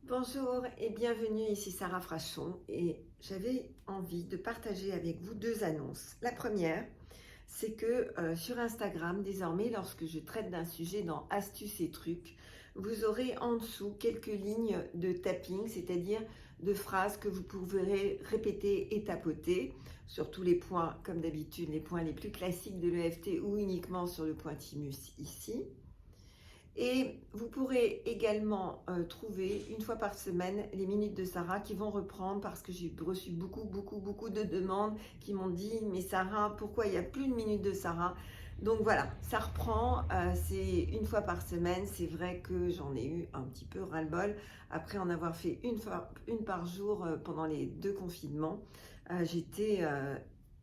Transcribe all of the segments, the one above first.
Bonjour et bienvenue, ici Sarah Frachon et j'avais envie de partager avec vous deux annonces. La première, c'est que sur Instagram, désormais, lorsque je traite d'un sujet dans Astuces et trucs, vous aurez en dessous quelques lignes de tapping, c'est-à-dire de phrases que vous pourrez répéter et tapoter sur tous les points, comme d'habitude, les points les plus classiques de l'EFT ou uniquement sur le point thymus ici. Et vous pourrez également trouver une fois par semaine les minutes de Sarah qui vont reprendre parce que j'ai reçu beaucoup de demandes qui m'ont dit mais Sarah, pourquoi il n'y a plus de minutes de Sarah? Donc voilà, ça reprend, c'est une fois par semaine. C'est vrai que j'en ai eu un petit peu ras-le-bol après en avoir fait une par jour pendant les deux confinements. J'étais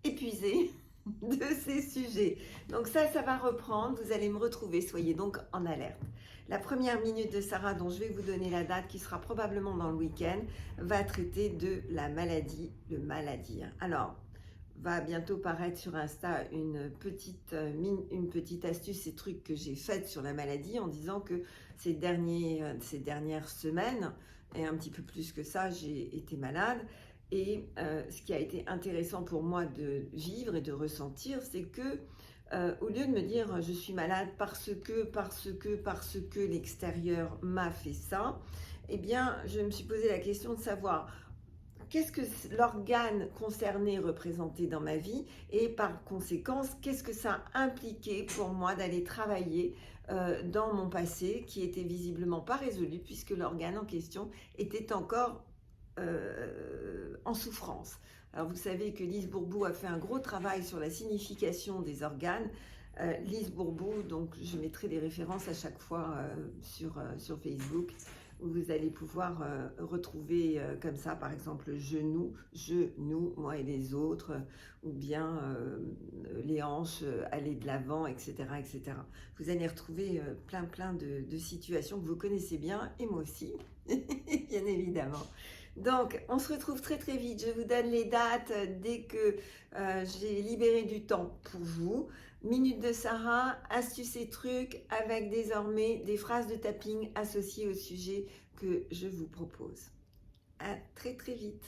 épuisée de ces sujets. Donc ça va reprendre, vous allez me retrouver, soyez donc en alerte. La première minute de Sarah, dont je vais vous donner la date, qui sera probablement dans le week-end, va traiter de la maladie, le maladies. Alors, va bientôt paraître sur Insta une petite astuce et truc que j'ai faite sur la maladie en disant que ces dernières semaines, et un petit peu plus que ça, j'ai été malade. Et ce qui a été intéressant pour moi de vivre et de ressentir, c'est que au lieu de me dire je suis malade parce que l'extérieur m'a fait ça, eh bien je me suis posé la question de savoir qu'est-ce que l'organe concerné représentait dans ma vie et par conséquence, qu'est-ce que ça impliquait pour moi d'aller travailler dans mon passé qui était visiblement pas résolu puisque l'organe en question était encore en souffrance. Alors vous savez que Lise Bourbeau a fait un gros travail sur la signification des organes. Lise Bourbeau, donc je mettrai des références à chaque fois sur Facebook où vous allez pouvoir retrouver comme ça, par exemple, genou, moi et les autres, ou bien les hanches, aller de l'avant, etc., etc. Vous allez retrouver plein de situations que vous connaissez bien, et moi aussi, bien évidemment. Donc, on se retrouve très vite. Je vous donne les dates dès que j'ai libéré du temps pour vous. Minute de Sarah, astuces et trucs avec désormais des phrases de tapping associées au sujet que je vous propose. À très vite.